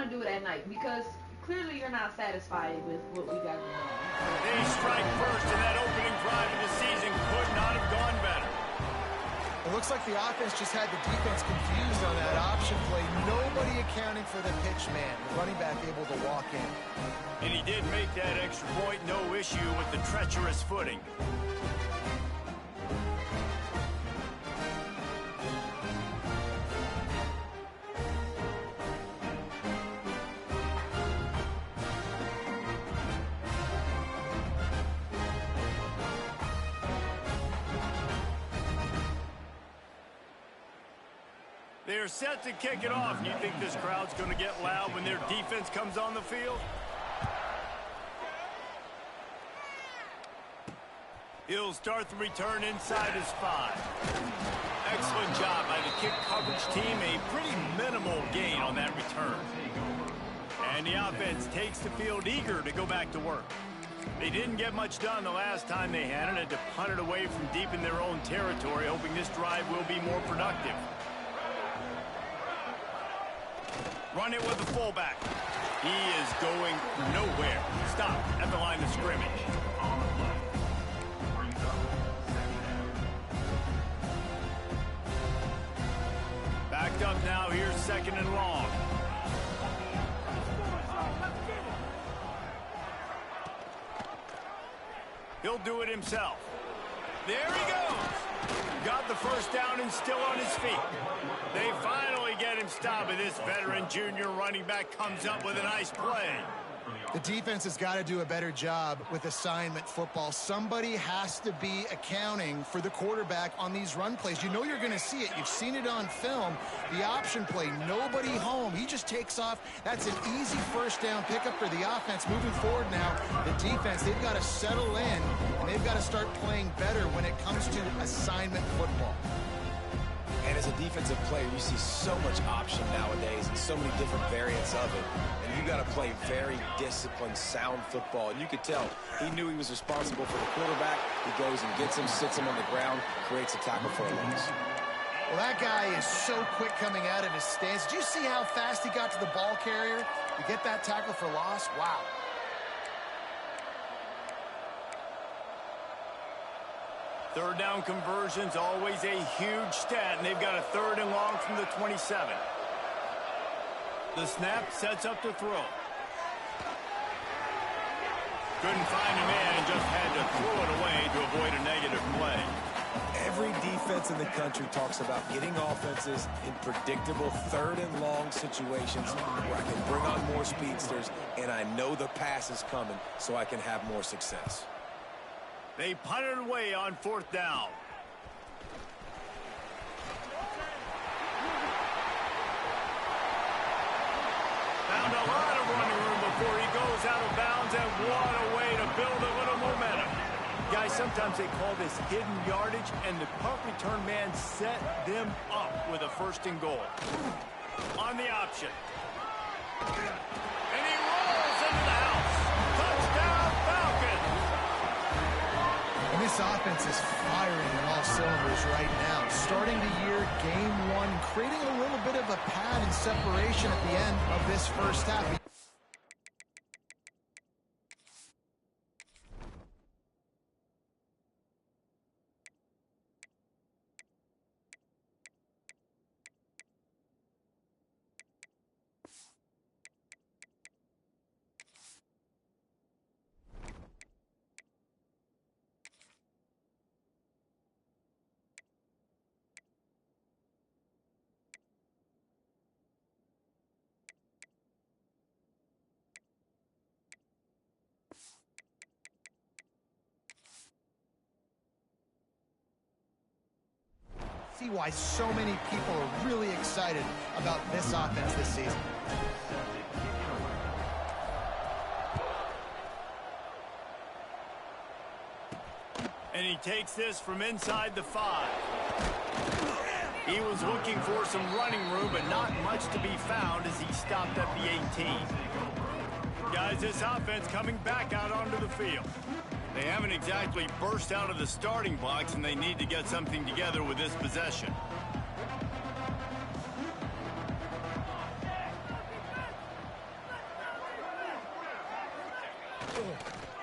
to do it at night because clearly you're not satisfied with what we got going on. They strike first, and that opening drive of the season could not have gone better. It looks like the offense just had the defense confused on that option play. Nobody accounting for the pitch man. The running back able to walk in. And he did make that extra point, no issue with the treacherous footing. They're set to kick it off. You think this crowd's going to get loud when their defense comes on the field? He'll start the return inside his 5. Excellent job by the kick coverage team. A pretty minimal gain on that return. And the offense takes the field eager to go back to work. They didn't get much done the last time they had it. Had to punt it away from deep in their own territory, hoping this drive will be more productive. Run it with the fullback. He is going nowhere. Stop at the line of scrimmage. Backed up now. Here's 2nd and long. He'll do it himself. There he goes. Got the first down and still on his feet. They finally get him stopped, and this veteran junior running back comes up with a nice play. The defense has got to do a better job with assignment football. Somebody has to be accounting for the quarterback on these run plays. You know you're going to see it. You've seen it on film. The option play, nobody home. He just takes off. That's an easy first down pickup for the offense. Moving forward now, the defense, they've got to settle in, and they've got to start playing better when it comes to assignment football. And as a defensive player, you see so much option nowadays and so many different variants of it. And you got to play very disciplined, sound football. And you could tell he knew he was responsible for the quarterback. He goes and gets him, sits him on the ground, creates a tackle for a loss. Well, that guy is so quick coming out of his stance. Did you see how fast he got to the ball carrier to get that tackle for loss? Wow. Third down conversion's always a huge stat, and they've got a 3rd and long from the 27. The snap sets up the throw. Couldn't find a man and just had to throw it away to avoid a negative play. Every defense in the country talks about getting offenses in predictable 3rd and long situations where I can bring on more speedsters, and I know the pass is coming so I can have more success. They punted away on 4th down. Found a lot of running room before he goes out of bounds, and what a way to build a little momentum. Guys, sometimes they call this hidden yardage, and the punt return man set them up with a 1st and goal. On the option. And he rolls into the house. Touchdown, Falcons! And this offense is firing on all cylinders right now. Starting the year, game 1, creating a little bit of a pad and separation at the end of this first half. See why so many people are really excited about this offense this season. And he takes this from inside the 5. He was looking for some running room, but not much to be found as he stopped at the 18. Guys, this offense coming back out onto the field. They haven't exactly burst out of the starting blocks, and they need to get something together with this possession.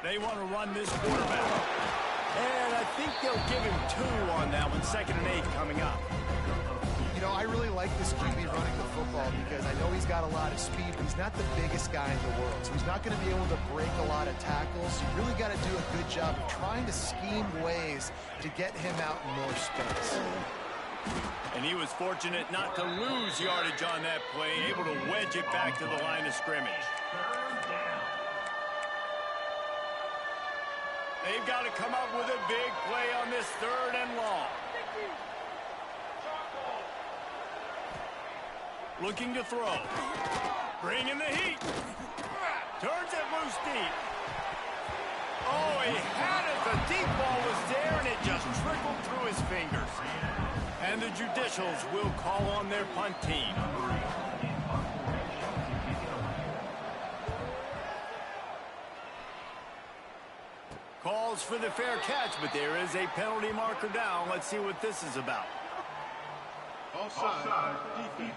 They want to run this quarterback. And I think they'll give him 2 on that one. 2nd and 8 coming up. You know, I really like this QB running the football because I know he's got a lot of speed, but he's not the biggest guy in the world. So he's not going to be able to break a lot of tackles. You really got to do a good job of trying to scheme ways to get him out in more space. And he was fortunate not to lose yardage on that play, able to wedge it back to the line of scrimmage. They've got to come up with a big play on this 3rd and long. Looking to throw. Bringing the heat. Turns it loose deep. Oh, he had it. The deep ball was there, and it just trickled through his fingers. And the Judicials will call on their punt team. Calls for the fair catch, but there is a penalty marker down. Let's see what this is about. Offside, defense.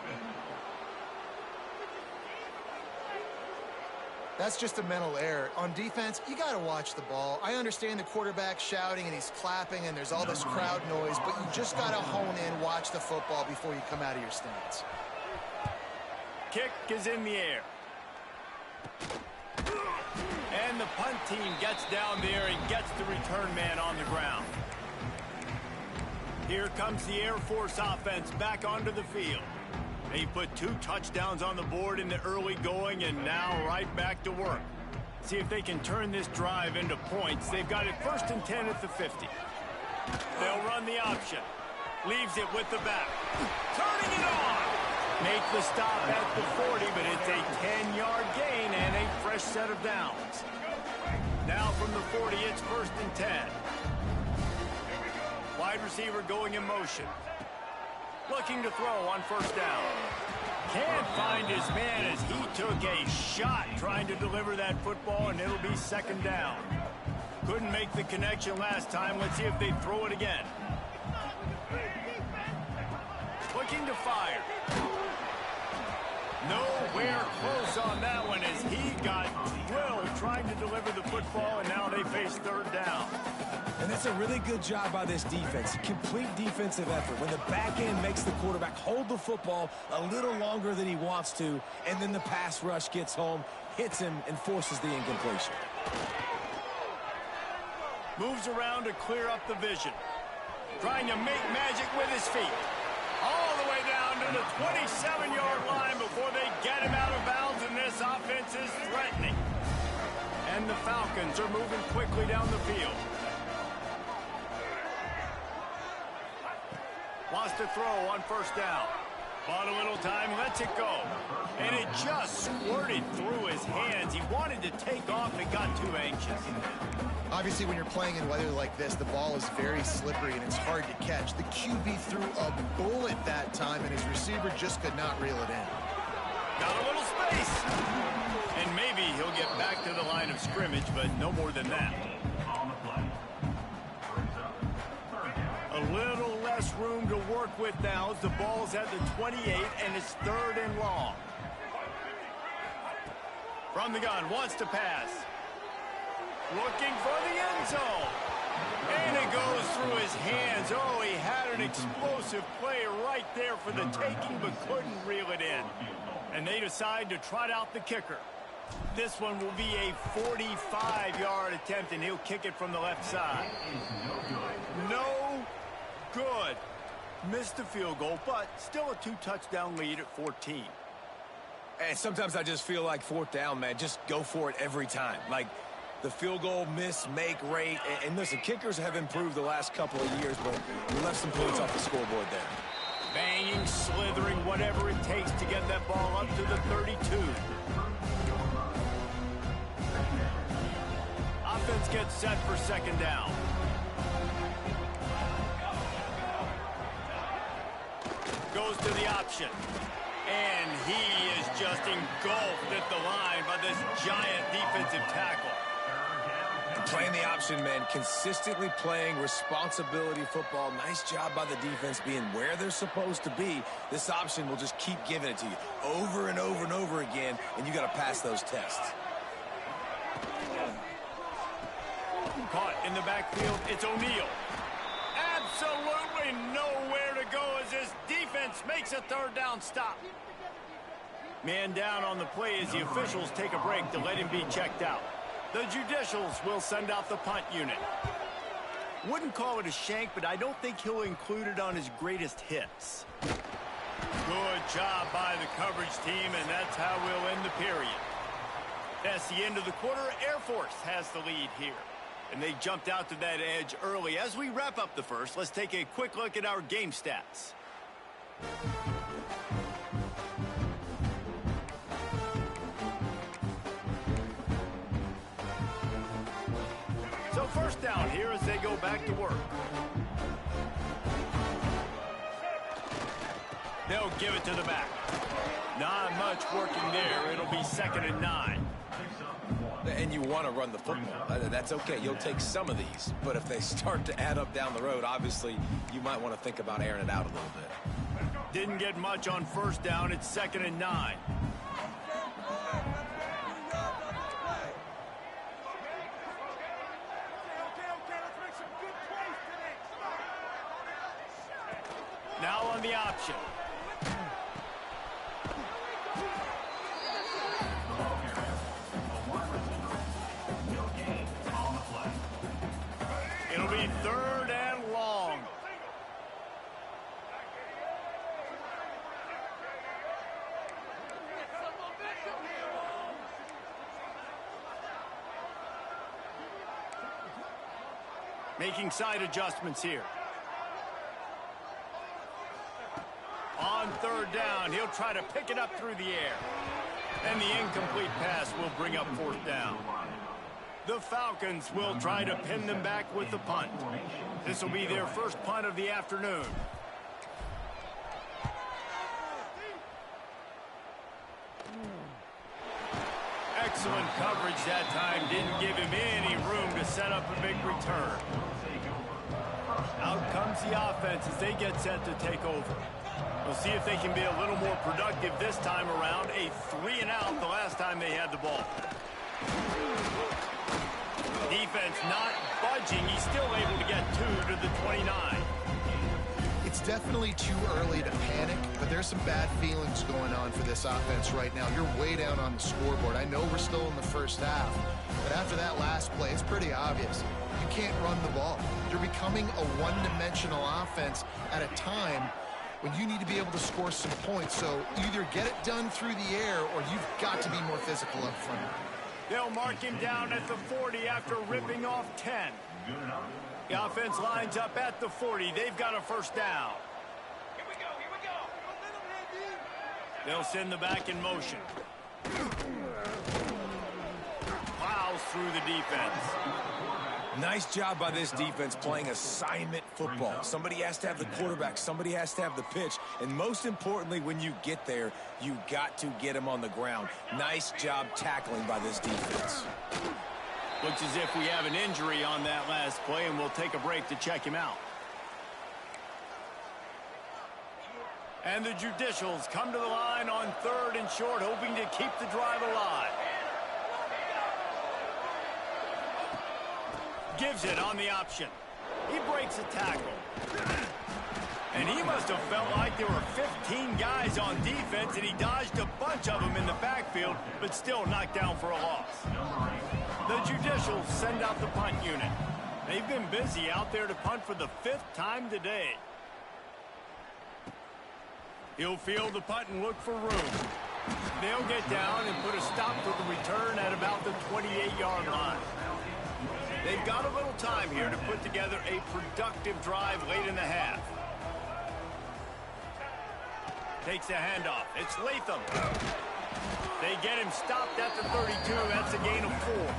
That's just a mental error. On defense, you got to watch the ball. I understand the quarterback shouting and he's clapping and there's all this crowd noise, but you just got to hone in, watch the football before you come out of your stance. Kick is in the air. And the punt team gets down there and gets the return man on the ground. Here comes the Air Force offense back onto the field. They put 2 touchdowns on the board in the early going and now right back to work. See if they can turn this drive into points. They've got it 1st and 10 at the 50. They'll run the option. Leaves it with the back. Turning it on. Make the stop at the 40, but it's a 10-yard gain and a fresh set of downs. Now from the 40, it's 1st and 10. Wide receiver going in motion. Looking to throw on 1st down. Can't find his man as he took a shot trying to deliver that football, and it'll be 2nd down. Couldn't make the connection last time. Let's see if they throw it again. Looking to fire. Nowhere close on that one as he got drilled trying to deliver the football, and now they face 3rd down. And that's a really good job by this defense. Complete defensive effort. When the back end makes the quarterback hold the football a little longer than he wants to, and then the pass rush gets home, hits him, and forces the incompletion. Moves around to clear up the vision. Trying to make magic with his feet. All the way down to the 27-yard line before they get him out of bounds, and this offense is threatening. And the Falcons are moving quickly down the field. Wants to throw on 1st down. Bought a little time, lets it go. And it just squirted through his hands. He wanted to take off and got too anxious. Obviously, when you're playing in weather like this, the ball is very slippery and it's hard to catch. The QB threw a bullet that time, and his receiver just could not reel it in. Got a little space. And maybe he'll get back to the line of scrimmage, but no more than that. A little less room to work with now as the ball's at the 28, and it's 3rd and long. From the gun, wants to pass. Looking for the end zone. And it goes through his hands. Oh, he had an explosive play right there for the taking, but couldn't reel it in. And they decide to trot out the kicker. This one will be a 45-yard attempt, and he'll kick it from the left side. No good. Missed the field goal, but still a 2-touchdown lead at 14. And sometimes I just feel like 4th down, man. Just go for it every time. Like, the field goal miss-make rate. And listen, kickers have improved the last couple of years, but we left some points off the scoreboard there. Banging, slithering, whatever it takes to get that ball up to the 32. Offense gets set for 2nd down. Goes to the option. And he is just engulfed at the line by this giant defensive tackle. Playing the option, man, consistently playing responsibility football. Nice job by the defense being where they're supposed to be. This option will just keep giving it to you over and over and over again, and you got to pass those tests. Caught in the backfield, it's O'Neal. Absolutely nowhere to go as this defense makes a third down stop. Man down on the play as the officials take a break to let him be checked out. The judicials will send out the punt unit. Wouldn't call it a shank, but I don't think he'll include it on his greatest hits. Good job by the coverage team, and that's how we'll end the period. That's the end of the quarter. Air Force has the lead here. And they jumped out to that edge early. As we wrap up the first, let's take a quick look at our game stats. So first down here as they go back to work. They'll give it to the back. Not much working there. It'll be 2nd and 9. And you want to run the football. That's okay. You'll take some of these. But if they start to add up down the road, obviously, you might want to think about airing it out a little bit. Didn't get much on first down. It's 2nd and 9. Now on the option. It'll be 3rd and long. Making side adjustments here. On 3rd down, he'll try to pick it up through the air. And the incomplete pass will bring up 4th down. The Falcons will try to pin them back with the punt. This will be their first punt of the afternoon. Excellent coverage that time. Didn't give him any room to set up a big return. Out comes the offense as they get set to take over. We'll see if they can be a little more productive this time around. A 3-and-out the last time they had the ball. Defense not budging. He's still able to get 2 to the 29. It's definitely too early to panic, but there's some bad feelings going on for this offense right now. You're way down on the scoreboard. I know we're still in the first half, but after that last play, it's pretty obvious. You can't run the ball. You're becoming a one-dimensional offense at a time when you need to be able to score some points. So either get it done through the air or you've got to be more physical up front. They'll mark him down at the 40 after ripping off 10. The offense lines up at the 40. They've got a first down. Here we go. They'll send the back in motion. Plows through the defense. Nice job by this defense playing assignment football. Somebody has to have the quarterback. Somebody has to have the pitch. And most importantly, when you get there, you got to get him on the ground. Nice job tackling by this defense. Looks as if we have an injury on that last play, and we'll take a break to check him out. And the judicials come to the line on 3rd and short, hoping to keep the drive alive. Gives it on the option. He breaks a tackle. And he must have felt like there were 15 guys on defense, and he dodged a bunch of them in the backfield, but still knocked down for a loss. The judicials send out the punt unit. They've been busy out there to punt for the 5th time today. He'll field the punt and look for room. They'll get down and put a stop to the return at about the 28-yard line. They've got a little time here to put together a productive drive late in the half. Takes a handoff. It's Latham. They get him stopped at the 32. That's a gain of 4.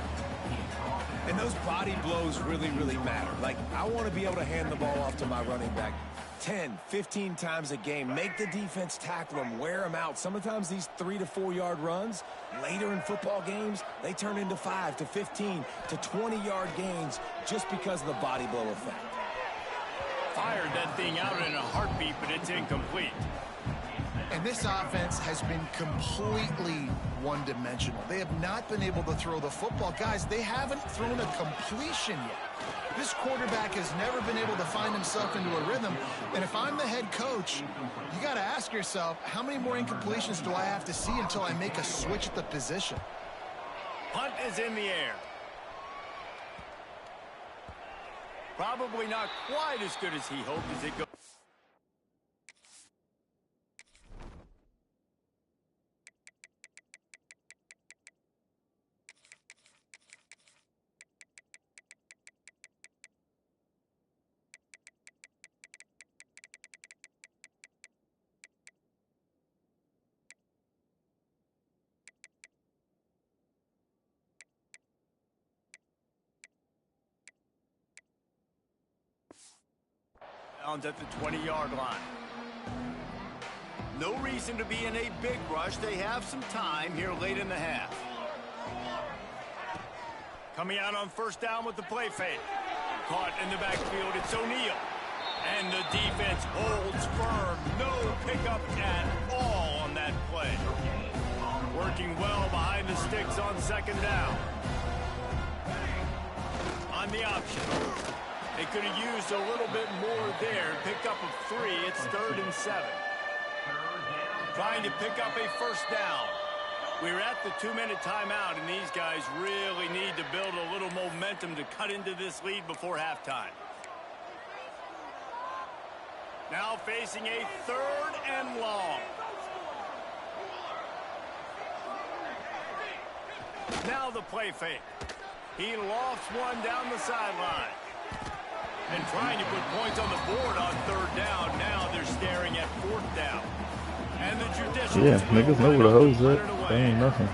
And those body blows really, really matter. Like, I want to be able to hand the ball off to my running back 10, 15 times a game. Make the defense tackle them, wear them out. Sometimes these 3 to 4 yard runs, later in football games, they turn into 5 to 15 to 20-yard gains just because of the body blow effect. Fired that thing out in a heartbeat, but it's incomplete. And this offense has been completely one-dimensional. They have not been able to throw the football. Guys, they haven't thrown a completion yet. This quarterback has never been able to find himself into a rhythm. And if I'm the head coach, you got to ask yourself, how many more incompletions do I have to see until I make a switch at the position? Punt is in the air. Probably not quite as good as he hoped as it goes. At the 20-yard line. No reason to be in a big rush. They have some time here late in the half. Coming out on first down with the play fake. Caught in the backfield, it's O'Neal. And the defense holds firm. No pickup at all on that play. Working well behind the sticks on second down. On the option. They could have used a little bit more there. Pick up of 3. It's 3rd and 7. Trying to pick up a first down. We're at the 2-minute timeout, and these guys really need to build a little momentum to cut into this lead before halftime. Now facing a 3rd and long. Now the play fake. He lofts one down the sideline. And trying to put points on the board on 3rd down. Now they're staring at 4th down. And the judicial. Yeah, niggas know where the hoes at. They ain't nothing.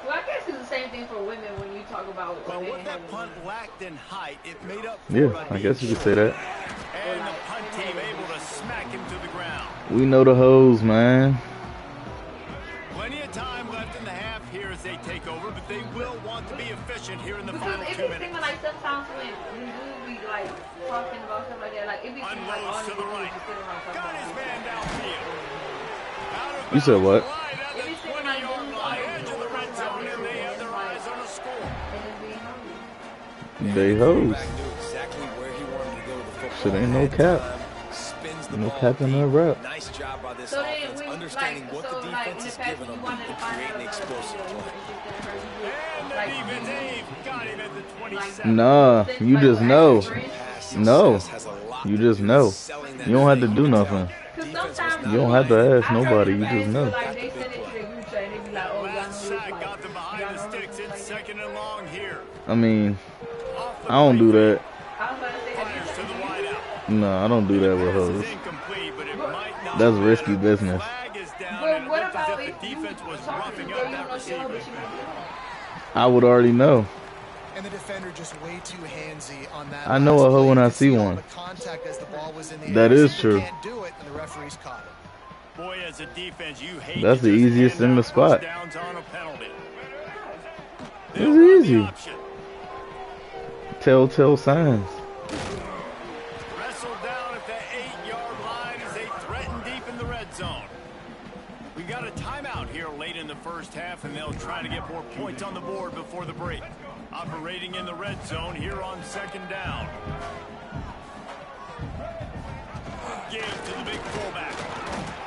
Well, I guess it's the same thing for women when you talk about. Well, what that punt lacked in height, it made up for. Yeah, I guess you could say that. And the punt team able to smack him to the ground. We know the hoes, man. Plenty of time left in the half here as they take over, but they will want to be efficient here in the Because final it 2 be minutes. seeming like sometimes when we do be like talking about stuff like that, like it be seeming like all Unloads to these the people right. just sitting around talking Got about his it. man downfield. Out of You said bounds, what? right at the It be seeming like 20-yard dudes line, always edge of the red talking zone, about and they have it, their eyes on a score. and it's being hungry. They hoes. Back knew exactly where he wanted to go with the football. Shit ain't no Had cap. time, spins the No ball cap in deep. that rap. Nice job by this So then offense, we understanding like, what so the like in defense the is past giving you them wanted to and find out creating about explosive it, play. And the like, defense, they've got him at the 27. Nah, you just know. Pass No. success has a lot You to just do know. with selling that You don't have to thing. do You can nothing. tell Because defense was sometimes not You don't have to relying ask nobody. You just know. Like they send it to the group chat and they be like, oh, y'all know Last this, sack like, got them behind y'all the know sticks. this, It's like, 2nd and long here. I mean, Off the I don't do play that. fake. I was about to say that. Fires to the wideout. No, I don't do that with Pass hoes. is incomplete, but it might not That's risky matter. business. Flag is down, But and it what looked about as if if the you defense was talking to roughing the up girl, you that know she home, receiver. but she might be home. I would already know. And the defender just way too handsy on that. I know last a hoe play. when You I could see all one. the contact as the ball was in the That air. is Simply true. Can't do it, and the referees caught it. Boy, as a defense, you hate That's to the just easiest hand in the out spot. first downs on a penalty. It's They'll run the easy. option. Telltale signs. Wrestled down at the 8-yard line as they threaten deep in the red zone. We got a timeout here late in the first half, and they'll try to get more points on the board before the break. Operating in the red zone here on 2nd down. Give to the big fullback.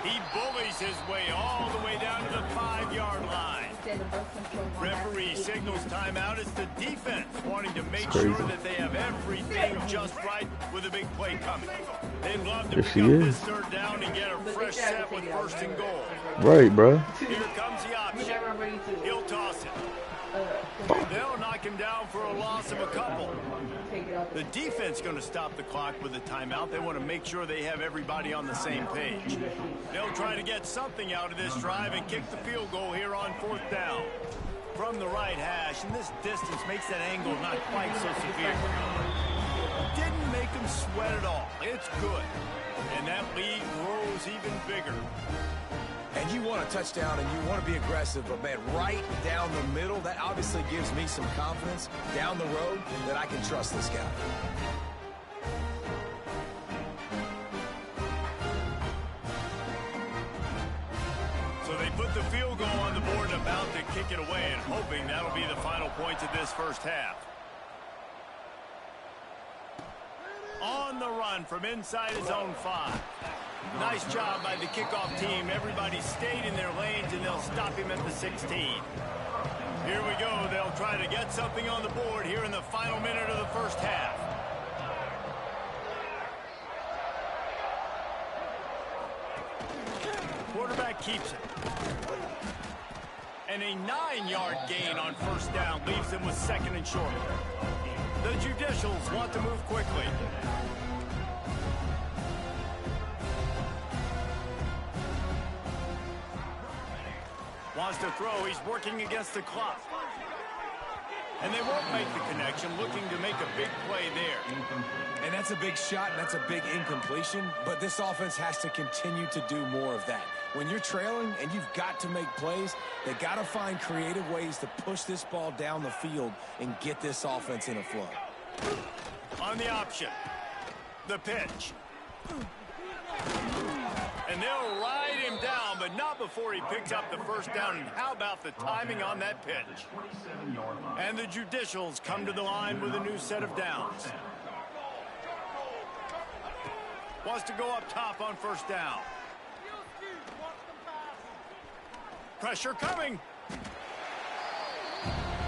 He bullies his way all the way down to the 5-yard line. Referee signals timeout. It's the defense wanting to make sure crazy. that they have everything just right with a big play coming. They'd love to There pick she up is. this 3rd down and get a fresh set with 1st and goal. Right, bro. Here comes the option. He'll toss it. They'll knock him down for a loss of a couple. The defense going to stop the clock with a timeout. They want to make sure they have everybody on the same page. They'll try to get something out of this drive and kick the field goal here on 4th down. From the right hash, and this distance makes that angle not quite so severe. Didn't make them sweat at all. It's good. And that lead grows even bigger. And you want a touchdown and you want to be aggressive, but man, right down the middle, that obviously gives me some confidence down the road that I can trust this guy. to kick it away and hoping that'll be the final points of this first half. On the run from inside his own 5. Nice job by the kickoff team. Everybody stayed in their lanes, and they'll stop him at the 16. Here we go. They'll try to get something on the board here in the final minute of the first half. Quarterback keeps it. And a 9-yard gain on first down leaves them with 2nd and short. The Judicials want to move quickly. Wants to throw. He's working against the clock. And they won't make the connection, looking to make a big play there. And that's a big shot, and that's a big incompletion, but this offense has to continue to do more of that. When you're trailing and you've got to make plays, they got to find creative ways to push this ball down the field and get this offense in a flow. On the option, the pitch. And they'll ride him down, but not before he picks up the first down. And how about the timing on that pitch? And the Judicials come to the line with a new set of downs. Wants to go up top on first down. Pressure coming.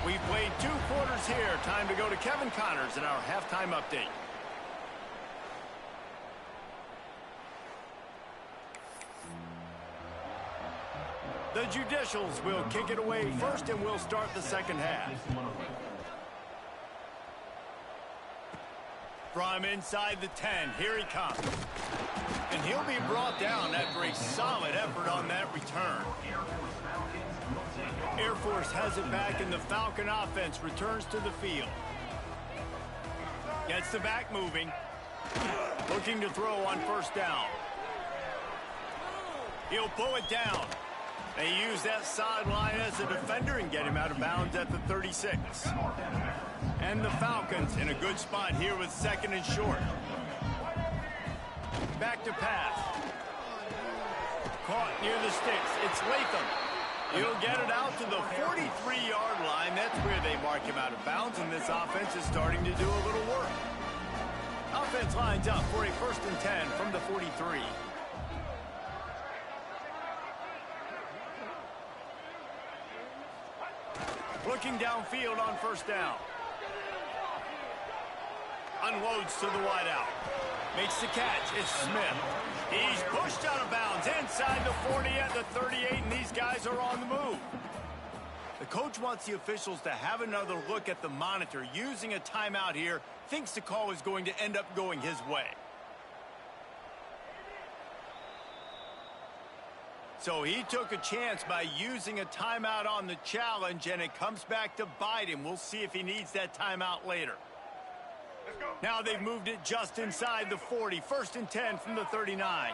We've played 2 quarters here. Time to go to Kevin Connors in our halftime update. The Judicials will kick it away first, and we'll start the second half. From inside the 10, here he comes. And he'll be brought down after a solid effort on that return. Air Force has it back, and the Falcon offense returns to the field. Gets the back moving. Looking to throw on first down. He'll pull it down. They use that sideline as a defender and get him out of bounds at the 36. And the Falcons in a good spot here with 2nd and short. Back to pass. Caught near the sticks. It's Latham. He'll get it out to the 43-yard line. That's where they mark him out of bounds, and this offense is starting to do a little work. Offense lines up for a 1st and 10 from the 43. Looking downfield on first down. Unloads to the wideout. Makes the catch. It's Smith. He's pushed out of bounds inside the 40 at the 38, and these guys are on the move. The coach wants the officials to have another look at the monitor. Using a timeout here, thinks the call is going to end up going his way. So he took a chance by using a timeout on the challenge, and it comes back to bite him. We'll see if he needs that timeout later. Now they've moved it just inside the 40. 1st and 10 from the 39.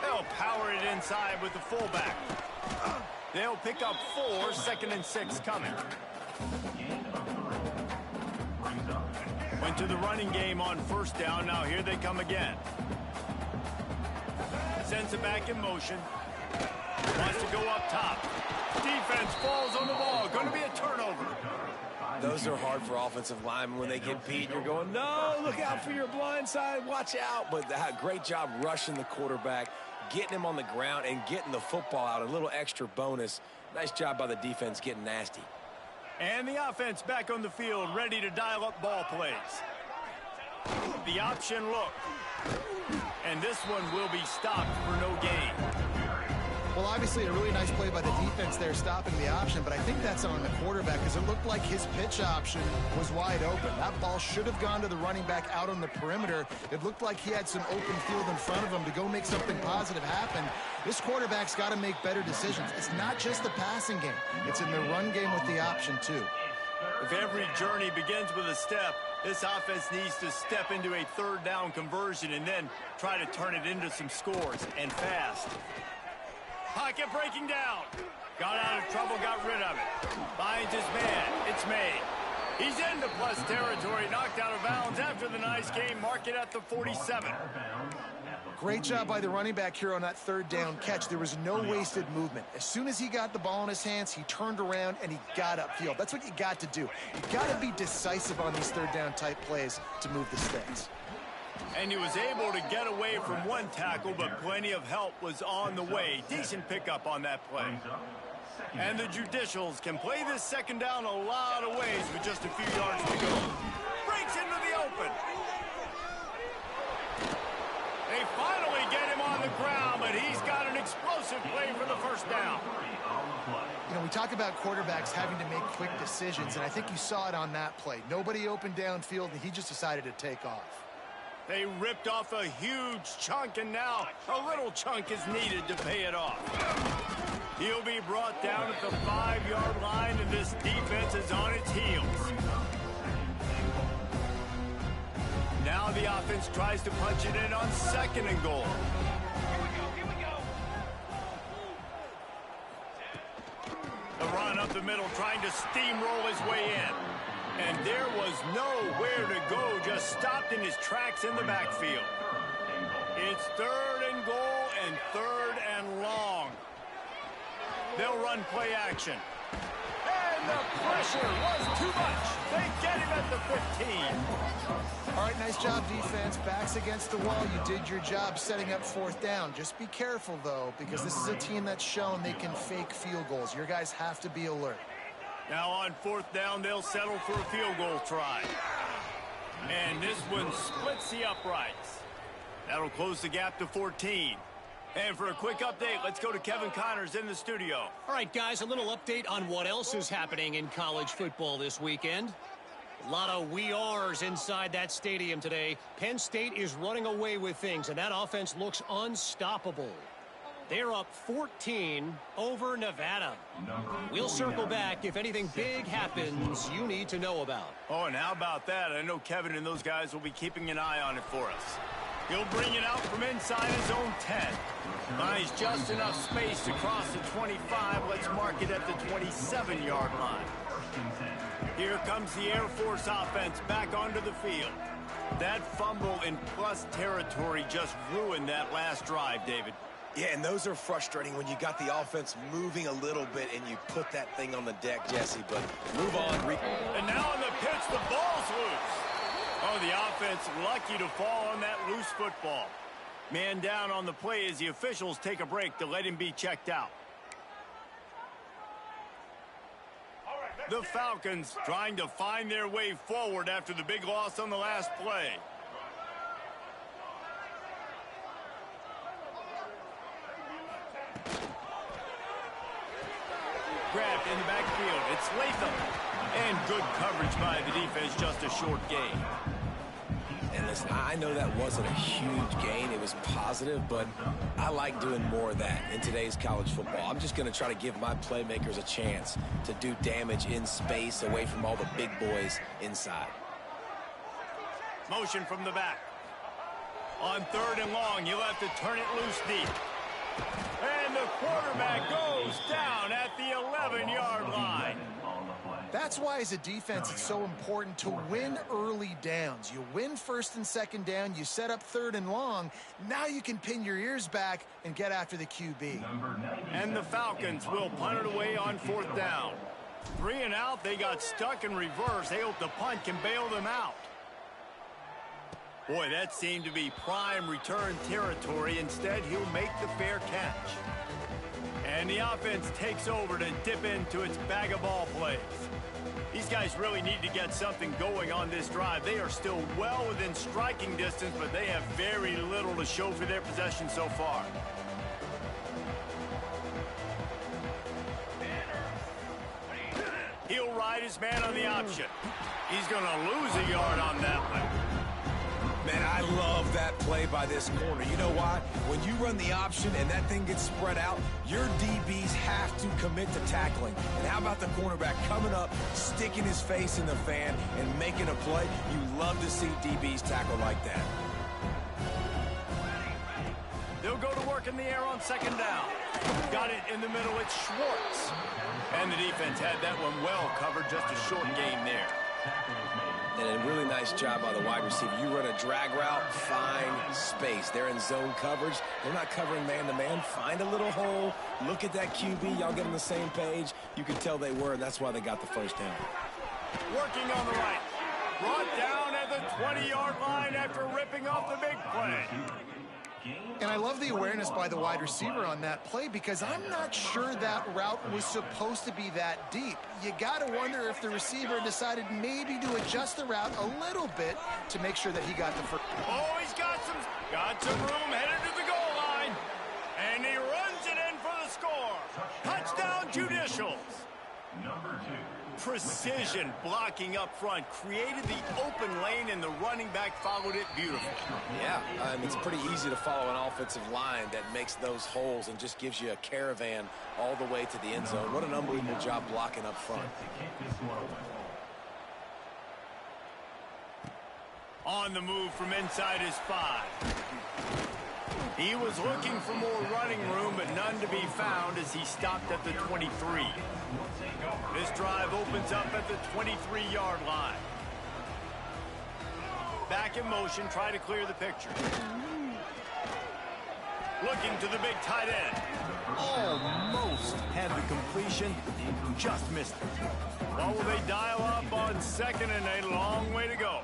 They'll power it inside with the fullback. They'll pick up 4. 2nd and 6 coming. Went to the running game on first down. Now here they come again. Sends it back in motion. Wants to go up top. Defense falls on the ball. Going to be a turnover. Those are hard for offensive linemen when they get beat. You're going, no, look out for your blind side. Watch out. But great job rushing the quarterback, getting him on the ground, and getting the football out. A little extra bonus. Nice job by the defense getting nasty. And the offense back on the field, ready to dial up ball plays. The option look. And this one will be stopped for no gain. Well, obviously a really nice play by the defense there, stopping the option, but I think that's on the quarterback because it looked like his pitch option was wide open. That ball should have gone to the running back out on the perimeter. It looked like he had some open field in front of him to go make something positive happen. This quarterback's got to make better decisions. It's not just the passing game. It's in the run game with the option, too. If every journey begins with a step, this offense needs to step into a 3rd down conversion and then try to turn it into some scores, and fast. Pocket breaking down. Got out of trouble, got rid of it. Finds his man. It's made. He's into plus territory, knocked out of bounds after the nice game. Mark it at the 47. Great job by the running back here on that third down catch. There was no wasted movement. As soon as he got the ball in his hands, he turned around and he got upfield. That's what you got to do. You got to be decisive on these third down type plays to move the sticks. And he was able to get away from one tackle, but plenty of help was on the way. Decent pickup on that play. And the Judicials can play this second down a lot of ways with just a few yards to go. Breaks into the open. They finally get him on the ground, but he's got an explosive play for the first down. You know, we talk about quarterbacks having to make quick decisions, and I think you saw it on that play. Nobody opened downfield, and he just decided to take off. They ripped off a huge chunk, and now a little chunk is needed to pay it off. He'll be brought down at the 5-yard line, and this defense is on its heels. Now the offense tries to punch it in on 2nd and goal. Here we go. The run up the middle, trying to steamroll his way in. And there was nowhere to go, just stopped in his tracks in the backfield. It's 3rd and goal and 3rd and long. They'll run play action. And the pressure was too much. They get him at the 15. All right, nice job, defense. Backs against the wall. You did your job setting up 4th down. Just be careful, though, because this is a team that's shown they can fake field goals. Your guys have to be alert. Now on 4th down, they'll settle for a field goal try. And this one splits the uprights. That'll close the gap to 14. And for a quick update, let's go to Kevin Connors in the studio. All right, guys, a little update on what else is happening in college football this weekend. A lot of we ares inside that stadium today. Penn State is running away with things, and that offense looks unstoppable. They're up 14 over Nevada. We'll circle back if anything big happens you need to know about. Oh, and how about that? I know Kevin and those guys will be keeping an eye on it for us. He'll bring it out from inside his own 10. Finds just enough space to cross the 25. Let's mark it at the 27-yard line. Here comes the Air Force offense back onto the field. That fumble in plus territory just ruined that last drive, David. Yeah, and those are frustrating when you got the offense moving a little bit and you put that thing on the deck, Jesse. But move on. And now on the pitch, the ball's loose. Oh, the offense lucky to fall on that loose football. Man down on the play as the officials take a break to let him be checked out. The Falcons trying to find their way forward after the big loss on the last play. Grabbed in the backfield. It's Latham. And good coverage by the defense, just a short gain. And listen, I know that wasn't a huge gain. It was positive, but I like doing more of that in today's college football. I'm just going to try to give my playmakers a chance to do damage in space away from all the big boys inside. Motion from the back. On 3rd and long, he'll have to turn it loose deep. And the quarterback goes down at the 11-yard line. That's why, as a defense, it's so important to win early downs. You win 1st and 2nd down, you set up 3rd and long. Now you can pin your ears back and get after the QB. And the Falcons will punt it away on 4th down. 3 and out, they got stuck in reverse. They hope the punt can bail them out. Boy, that seemed to be prime return territory. Instead, he'll make the fair catch. And the offense takes over to dip into its bag of ball plays. These guys really need to get something going on this drive. They are still well within striking distance, but they have very little to show for their possession so far. He'll ride his man on the option. He's going to lose a yard on that one. Man, I love that play by this corner. You know why? When you run the option and that thing gets spread out, your DBs have to commit to tackling. And how about the cornerback coming up, sticking his face in the fan, and making a play? You love to see DBs tackle like that. They'll go to work in the air on 2nd down. Got it in the middle. It's Schwartz. And the defense had that one well covered. Just a short gain there. And a really nice job by the wide receiver. You run a drag route, find space. They're in zone coverage. They're not covering man-to-man. Find a little hole. Look at that QB. Y'all get on the same page. You can tell they were, and that's why they got the first down. Working on the right. Brought down at the 20-yard line after ripping off the big play. And I love the awareness by the wide receiver on that play because I'm not sure that route was supposed to be that deep. You got to wonder if the receiver decided maybe to adjust the route a little bit to make sure that he got the first. Oh, he's got some room headed to the goal line. And he runs it in for the score. Touchdown, Judicials. Number 2. Precision blocking up front created the open lane, and the running back followed it beautifully. Yeah, it's pretty easy to follow an offensive line that makes those holes and just gives you a caravan all the way to the end zone. What an unbelievable job blocking up front. On the move from inside his 5. He was looking for more running room, but none to be found as he stopped at the 23. This drive opens up at the 23-yard line. Back in motion, try to clear the picture. Looking to the big tight end. Almost had the completion, just missed it. What will they dial up on second and a long way to go?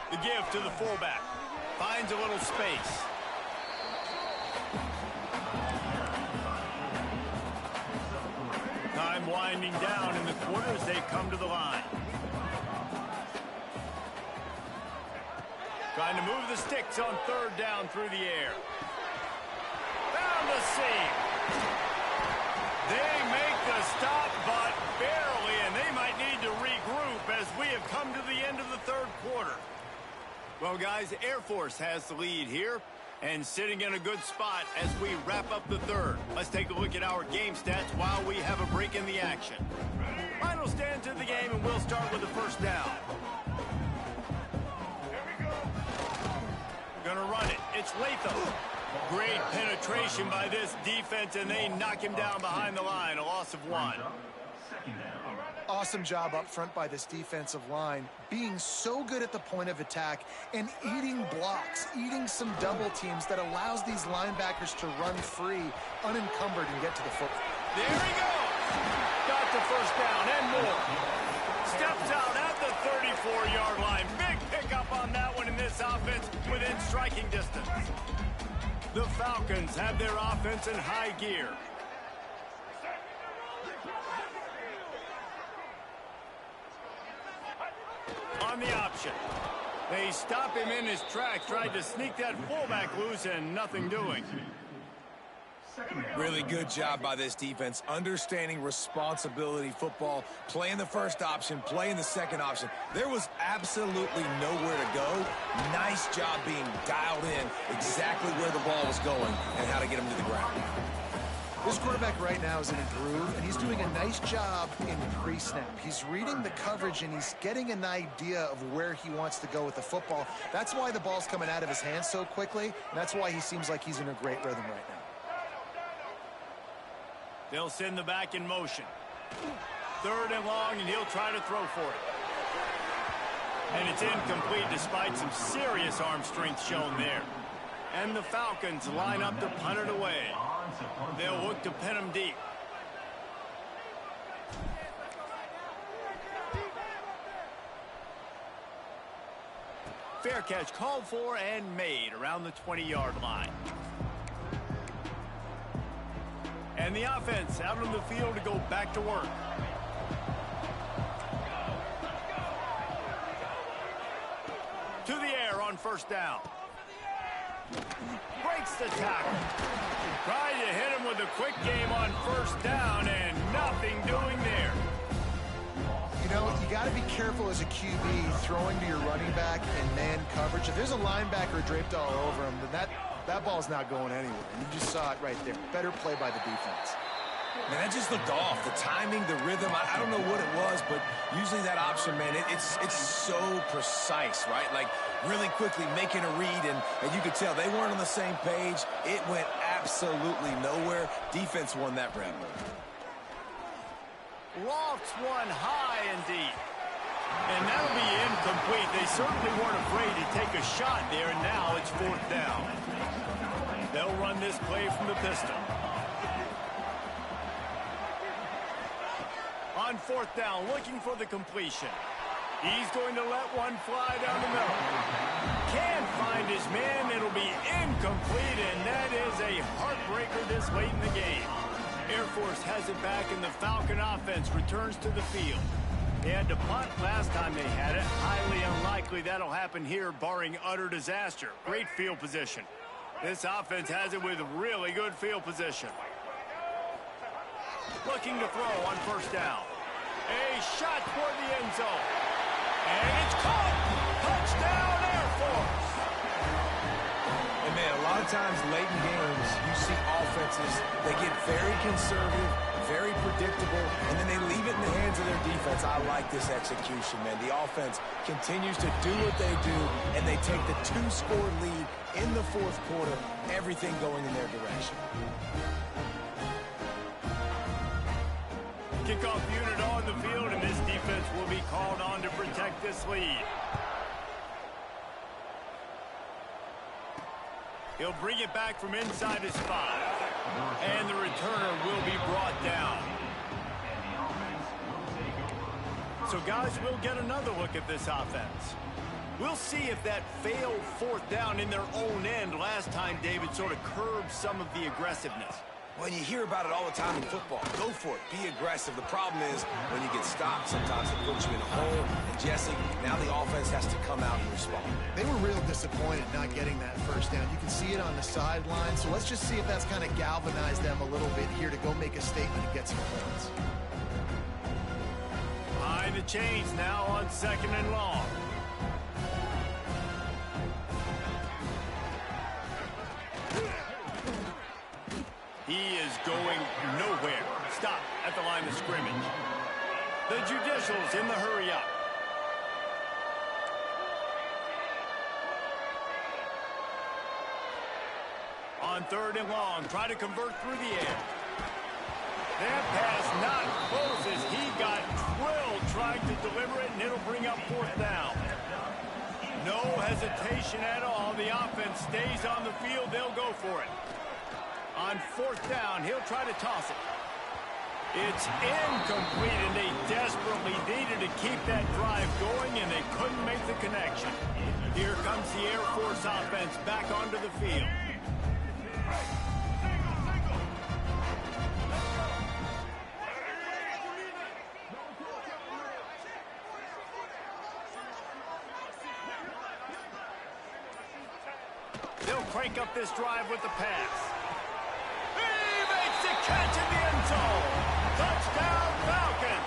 The give to the fullback. Finds a little space. Time winding down in the quarter as they come to the line. Trying to move the sticks on third down through the air. Found the seam. They make the stop, but barely, and they might need to regroup as we have come to the end of the third quarter. Well, guys, Air Force has the lead here and sitting in a good spot as we wrap up the third. Let's take a look at our game stats while we have a break in the action. Final stand to the game, and we'll start with the first down. Gonna run it. It's Latham. Great penetration by this defense, and they knock him down behind the line. A loss of 1. Awesome job up front by this defensive line, being so good at the point of attack and eating blocks, eating some double teams that allows these linebackers to run free, unencumbered, and get to the football. There he goes. Got the first down and more. Steps out at the 34-yard line. Big pickup on that one in this offense within striking distance. The Falcons have their offense in high gear. On the option. They stop him in his tracks, tried to sneak that fullback loose, and nothing doing. Really good job by this defense, understanding responsibility football, playing the first option, playing the second option. There was absolutely nowhere to go. Nice job being dialed in exactly where the ball was going and how to get him to the ground. This quarterback right now is in a groove, and he's doing a nice job in pre-snap. He's reading the coverage, and he's getting an idea of where he wants to go with the football. That's why the ball's coming out of his hands so quickly, and that's why he seems like he's in a great rhythm right now. They'll send the back in motion. Third and long, and he'll try to throw for it. And it's incomplete despite some serious arm strength shown there. And the Falcons line up to punt it away. They'll look to pin him deep. Fair catch called for and made around the 20-yard line. And the offense out on the field to go back to work. To the air on first down. Breaks the tackle. Tried to hit him with a quick game on first down, and nothing doing there. You know, you got to be careful as a QB throwing to your running back in man coverage. If there's a linebacker draped all over him, then that ball's not going anywhere. And you just saw it right there. Better play by the defense. Man, that just looked off. The timing, the rhythm, I don't know what it was, but usually that option, man, it's so precise, right? Like, really quickly making a read, and you could tell they weren't on the same page. It went absolutely nowhere. Defense won that rep. Lofts one high and deep. And that'll be incomplete. They certainly weren't afraid to take a shot there, and now it's 4th down. They'll run this play from the pistol. On 4th down, looking for the completion. He's going to let one fly down the middle. Can't find his man. It'll be incomplete, and that is a heartbreaker this late in the game. Air Force has it back, and the Falcon offense returns to the field. They had to punt last time they had it. Highly unlikely that'll happen here, barring utter disaster. Great field position. This offense has it with really good field position. Looking to throw on 1st down. A shot toward the end zone. And it's caught. Touchdown, Air Force. And man, a lot of times late in games, you see offenses, they get very conservative, very predictable, and then they leave it in the hands of their defense. I like this execution, man. The offense continues to do what they do, and they take the 2-score lead in the 4th quarter, everything going in their direction. Kickoff unit on the field, and this defense will be called on to protect this lead. He'll bring it back from inside his 5. And the returner will be brought down. So, guys, we'll get another look at this offense. We'll see if that failed 4th down in their own end last time, David, sort of curbed some of the aggressiveness. When you hear about it all the time in football, go for it. Be aggressive. The problem is when you get stopped, sometimes it puts you in a hole. And Jesse, now the offense has to come out and respond. They were real disappointed not getting that 1st down. You can see it on the sideline. So let's just see if that's kind of galvanized them a little bit here to go make a statement and get some points. Behind the chains now on 2nd and long. He is going nowhere. Stop at the line of scrimmage. The Judicials in the hurry up. On 3rd and long, try to convert through the air. That pass not close as he got drilled trying to deliver it, and it'll bring up 4th down. No hesitation at all. The offense stays on the field. They'll go for it. On 4th down, he'll try to toss it. It's incomplete, and they desperately needed to keep that drive going, and they couldn't make the connection. Here comes the Air Force offense back onto the field. They'll crank up this drive with the pass. He makes the catch in the end zone. Touchdown, Falcons.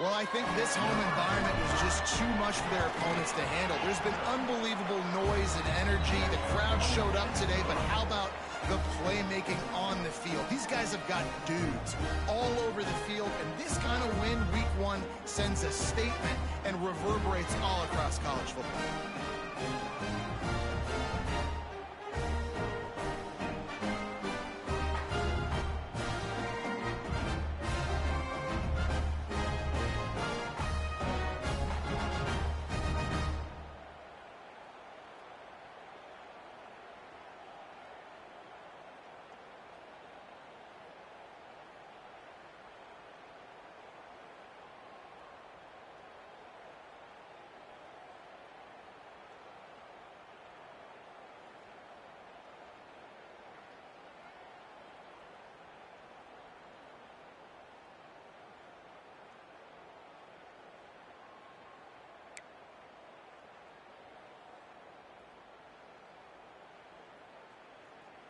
Well, I think this home environment was just too much for their opponents to handle. There's been unbelievable noise and energy. The crowd showed up today, but how about the playmaking on the field? These guys have got dudes all over the field, and this kind of win week 1 sends a statement and reverberates all across college football.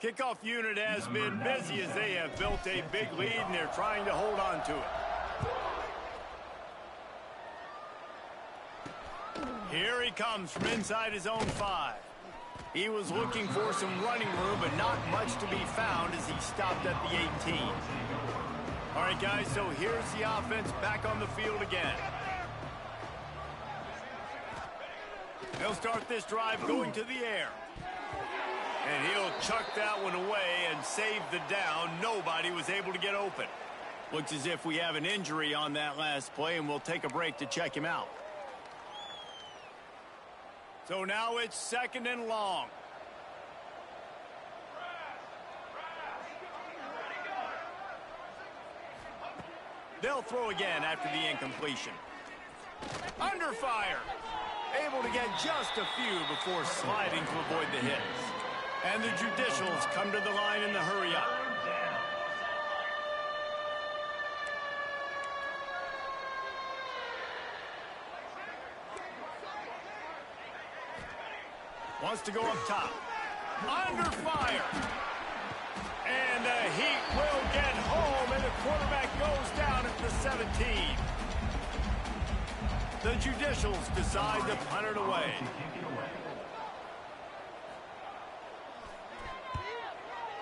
Kickoff unit has been busy as they have built a big lead and they're trying to hold on to it. Here he comes from inside his own 5. He was looking for some running room, but not much to be found as he stopped at the 18. All right, guys, so here's the offense back on the field again. They'll start this drive going to the air. And he'll chuck that one away and save the down. Nobody was able to get open. Looks as if we have an injury on that last play, and we'll take a break to check him out. So now it's 2nd and long. They'll throw again after the incompletion. Under fire. Able to get just a few before sliding to avoid the hits. And the Judicials come to the line in the hurry up. Wants to go up top. Under fire. And the Heat will get home, and the quarterback goes down at the 17. The Judicials decide to punt it away.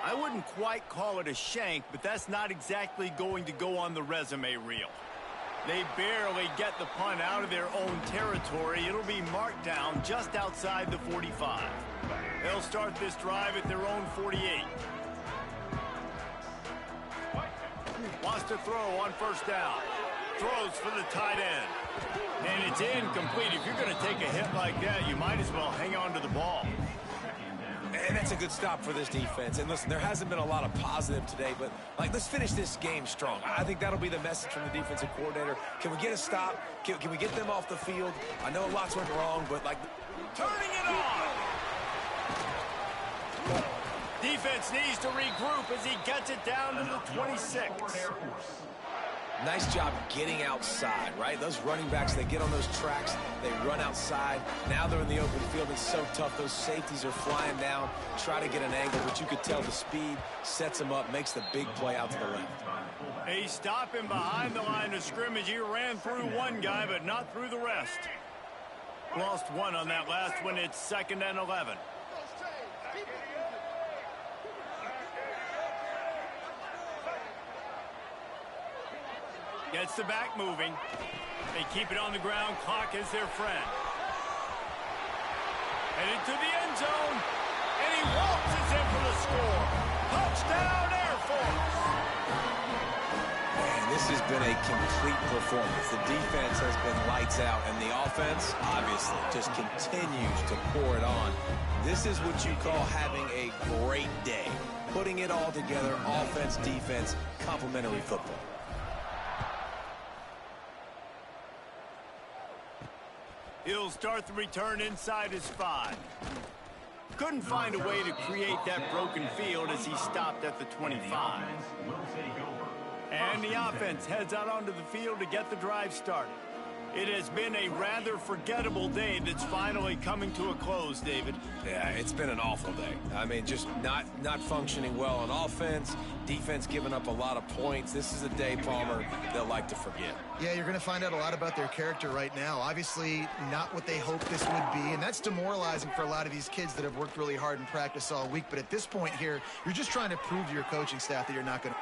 I wouldn't quite call it a shank, but that's not exactly going to go on the resume reel. They barely get the punt out of their own territory. It'll be marked down just outside the 45. They'll start this drive at their own 48. Wants to throw on 1st down. Throws for the tight end. And it's incomplete. If you're going to take a hit like that, you might as well hang on to the ball. And that's a good stop for this defense. And listen, there hasn't been a lot of positive today, but let's finish this game strong. I think that'll be the message from the defensive coordinator. Can we get a stop? Can we get them off the field? I know lots went wrong, but turning it on. Defense needs to regroup as he gets it down to the 26. Nice job getting outside, right? Those running backs, they get on those tracks, they run outside. Now they're in the open field. It's so tough. Those safeties are flying down, try to get an angle, but you could tell the speed sets him up, makes the big play out to the left. He's stopping behind the line of scrimmage. He ran through one guy, but not through the rest. Lost one on that last one. It's 2nd and 11. Gets the back moving. They keep it on the ground. Clock is their friend. Headed to the end zone. And he waltzes in for the score. Touchdown, Air Force. Man, this has been a complete performance. The defense has been lights out, and the offense, obviously, just continues to pour it on. This is what you call having a great day. Putting it all together, offense, defense, complementary football. He'll start the return inside his 5. Couldn't find a way to create that broken field as he stopped at the 25. And the offense heads out onto the field to get the drive started. It has been a rather forgettable day that's finally coming to a close, David. Yeah, it's been an awful day. I mean, just not functioning well on offense, defense giving up a lot of points. This is a day, Palmer, they'll like to forget. Yeah, you're going to find out a lot about their character right now. Obviously, not what they hoped this would be, and that's demoralizing for a lot of these kids that have worked really hard in practice all week. But at this point here, you're just trying to prove to your coaching staff that you're not going to...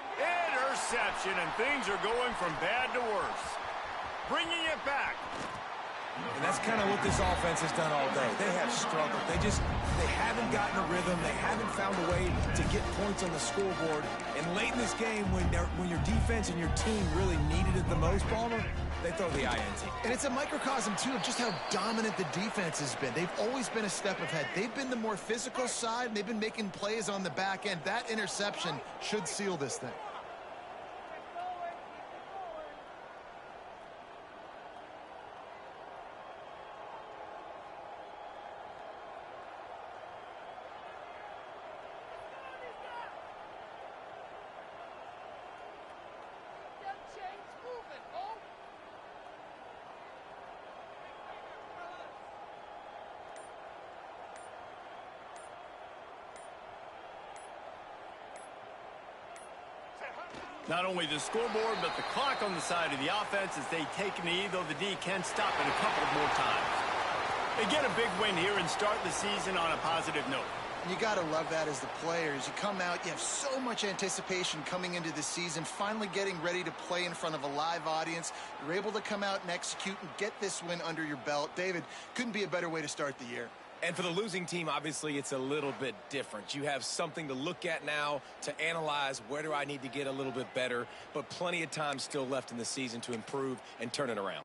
Interception, and things are going from bad to worse. Bringing it back. And that's kind of what this offense has done all day. They have struggled. They haven't gotten a rhythm. They haven't found a way to get points on the scoreboard. And late in this game, when your defense and your team really needed it the most, Palmer, they throw the INT. And it's a microcosm, too, of just how dominant the defense has been. They've always been a step ahead. They've been the more physical side, and they've been making plays on the back end. That interception should seal this thing. Not only the scoreboard, but the clock on the side of the offense as they take a knee, though the D can stop it a couple of more times. They get a big win here and start the season on a positive note. You got to love that as the players. You come out, you have so much anticipation coming into the season, finally getting ready to play in front of a live audience. You're able to come out and execute and get this win under your belt. David, couldn't be a better way to start the year. And for the losing team, obviously, it's a little bit different. You have something to look at now to analyze where do I need to get a little bit better, but plenty of time still left in the season to improve and turn it around.